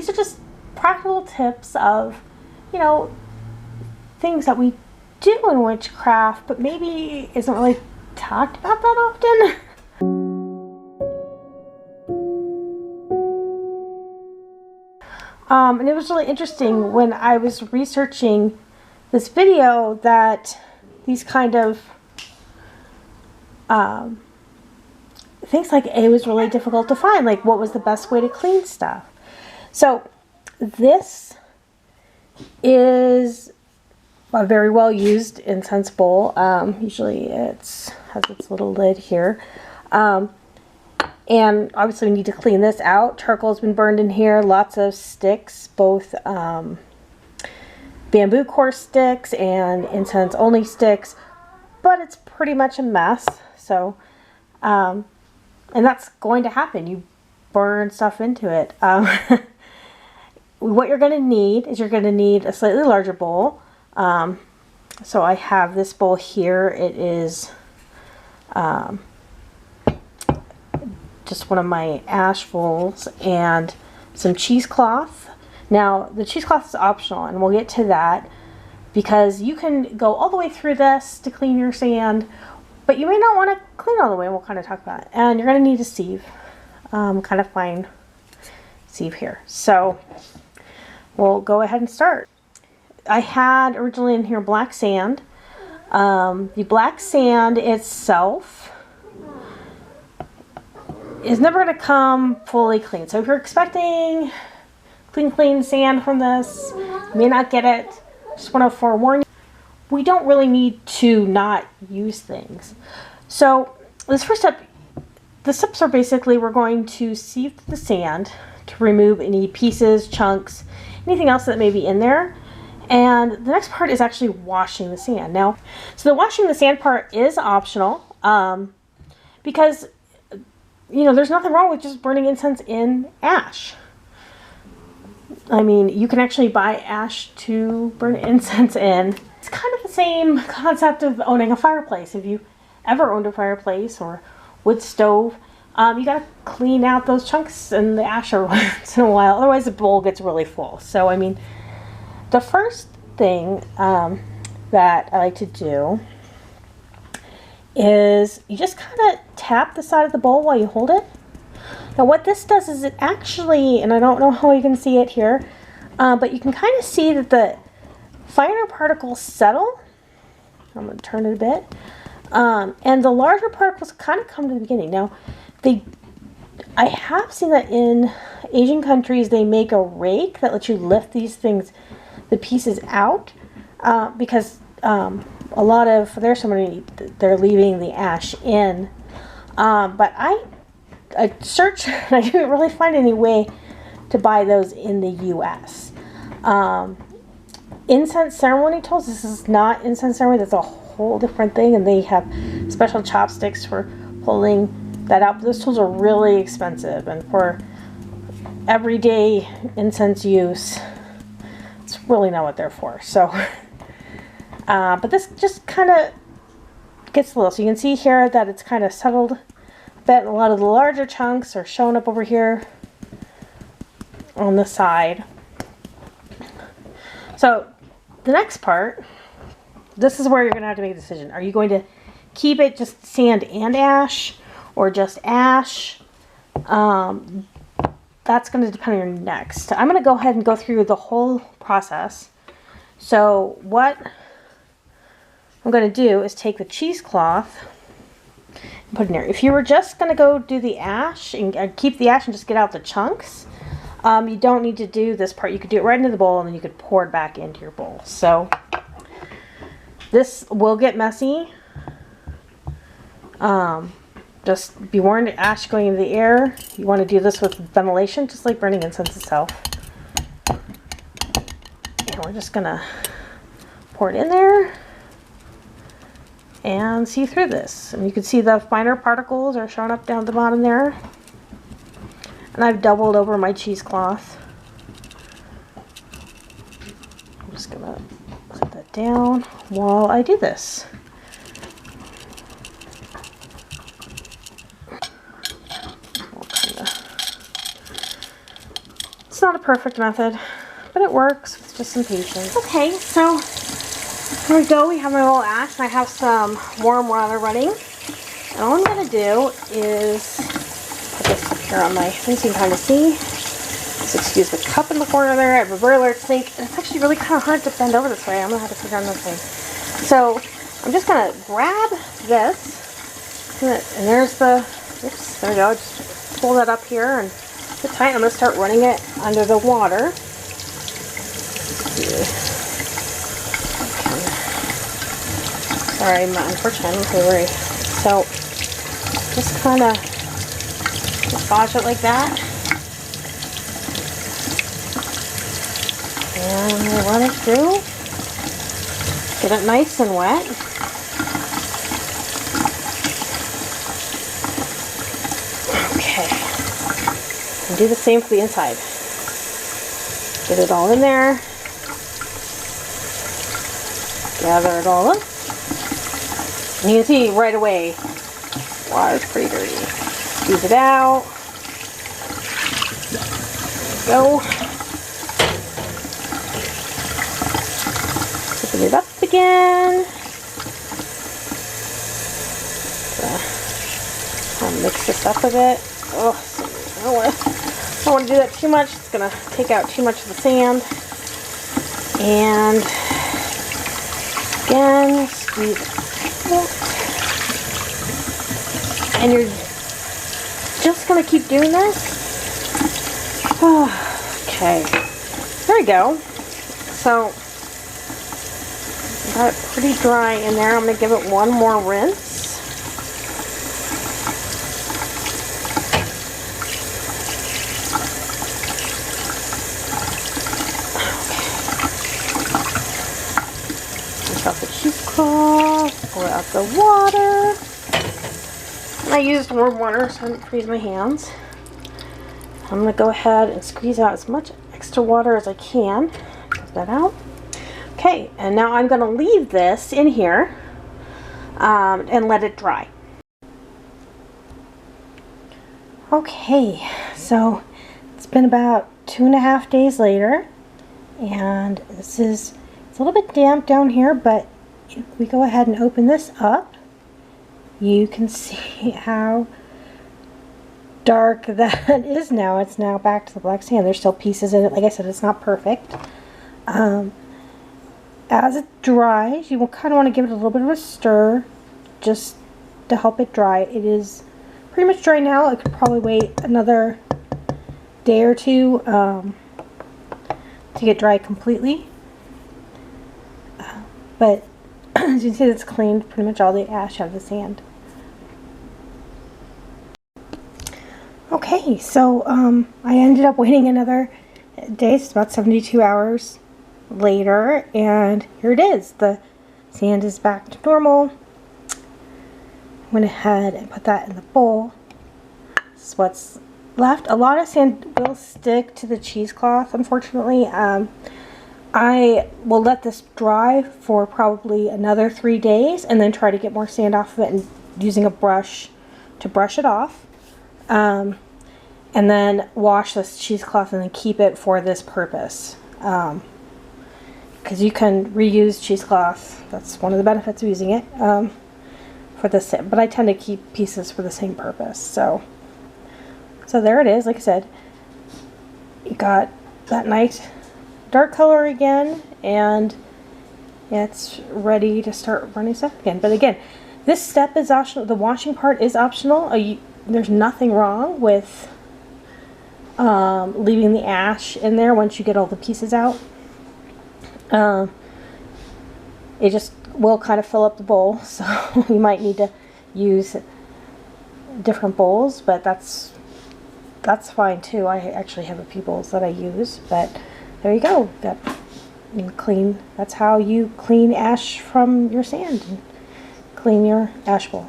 these are just practical tips of, you know, things that we do in witchcraft, but maybe isn't really talked about that often. And it was really interesting when I was researching this video that these kind of things, like, it was really difficult to find, like, what was the best way to clean stuff. So this is a very well used incense bowl. Usually it has its little lid here. And obviously we need to clean this out. Charcoal's been burned in here. Lots of sticks, both bamboo core sticks and incense only sticks. But it's pretty much a mess. So, and that's going to happen. You burn stuff into it. What you're going to need is you're going to need a slightly larger bowl. So I have this bowl here. It is just one of my ash bowls and some cheesecloth. Now the cheesecloth is optional, and we'll get to that, because you can go all the way through this to clean your sand, but you may not want to clean all the way, and we'll kind of talk about it. And you're going to need a sieve, kind of fine sieve here. So we'll go ahead and start. I had originally in here black sand. The black sand itself is never going to come fully clean. So if you're expecting clean sand from this, you may not get it. Just want to forewarn you, we don't really need to not use things. So this first step, the steps are basically we're going to sieve the sand to remove any pieces, chunks, anything else that may be in there. And the next part is actually washing the sand. Now, so the washing the sand part is optional, because, you know, there's nothing wrong with just burning incense in ash. I mean, you can actually buy ash to burn incense in. It's kind of the same concept of owning a fireplace. If you ever owned a fireplace or wood stove, you gotta clean out those chunks and the ash every once in a while. Otherwise the bowl gets really full. So, I mean, the first thing that I like to do is you just kind of tap the side of the bowl while you hold it. Now what this does is it actually, and I don't know how you can see it here, but you can kind of see that the finer particles settle. I'm going to turn it a bit. And the larger particles kind of come to the beginning. Now, I have seen that in Asian countries they make a rake that lets you lift these things, the pieces out, because a lot of, there's so many, they're leaving the ash in. But I searched and I didn't really find any way to buy those in the US. Incense ceremony tools, this is not incense ceremony, that's a whole different thing, and they have special chopsticks for pulling that out. But those tools are really expensive, and for everyday incense use, it's really not what they're for. So, but this just kind of gets a little, so you can see here that it's kind of settled a bit. A lot of the larger chunks are showing up over here on the side. So the next part, this is where you're going to have to make a decision. Are you going to keep it just sand and ash, or just ash? That's going to depend on your next. I'm going to go ahead and go through the whole process. So what I'm going to do is take the cheesecloth and put it in there. If you were just going to go do the ash and keep the ash and just get out the chunks, you don't need to do this part. You could do it right into the bowl, and then you could pour it back into your bowl. So this will get messy. Just be warned, ash going into the air. You want to do this with ventilation, just like burning incense itself. And we're just gonna pour it in there and see through this. And you can see the finer particles are showing up down at the bottom there. And I've doubled over my cheesecloth. I'm just gonna set that down while I do this. It's not a perfect method, but it works with just some patience. Okay, so here we go. We have my little ash, and I have some warm water running. And all I'm going to do is put this up here on my thing so you can kind of see. Just excuse the cup in the corner there. I have a very large sink, and it's actually really kind of hard to bend over this way. I'm going to have to figure out another thing. So I'm just going to grab this, and there's the, oops, there we go. Just pull that up here and get tight. I'm going to start running it under the water. Sorry, unfortunately, I'm not worried. So just kind of massage it like that. And run it through. Get it nice and wet. Okay. And do the same for the inside. Get it all in there. Gather it all up. And you can see right away, water's pretty dirty. Squeeze it out. There we go. Open it up again. I'll mix this up a bit. Oh, I don't want to do that too much. It's going to take out too much of the sand. And again, squeeze it. And you're just going to keep doing this. Okay, there we go. So, got it pretty dry in there. I'm going to give it one more rinse. Rinse out the cheesecloth, pour out the water. And I used warm water so I didn't freeze my hands. I'm going to go ahead and squeeze out as much extra water as I can. Put that out. Okay, and now I'm going to leave this in here and let it dry. Okay, so it's been about 2.5 days later, and it's a little bit damp down here, but if we go ahead and open this up, you can see how dark that is now. It's now back to the black sand. There's still pieces in it. Like I said, it's not perfect. As it dries, you will kind of want to give it a little bit of a stir just to help it dry. It is pretty much dry now. I could probably wait another day or two to get dry completely. But as you can see, it's cleaned pretty much all the ash out of the sand. Okay, so I ended up waiting another day. It's about 72 hours later, and here it is. The sand is back to normal. Went ahead and put that in the bowl. This is what's left. A lot of sand will stick to the cheesecloth, unfortunately. I will let this dry for probably another 3 days and then try to get more sand off of it and using a brush to brush it off. And then wash this cheesecloth and then keep it for this purpose. Because you can reuse cheesecloth. That's one of the benefits of using it for this. But I tend to keep pieces for the same purpose. So there it is. Like I said, you got that nice dark color again, and it's ready to start running stuff again. But again, this step is optional. The washing part is optional. There's nothing wrong with leaving the ash in there once you get all the pieces out. It just will kind of fill up the bowl, so you might need to use different bowls, but that's fine too. I actually have a few bowls that I use, but there you go. That's how you clean ash from your sand and clean your ash bowl.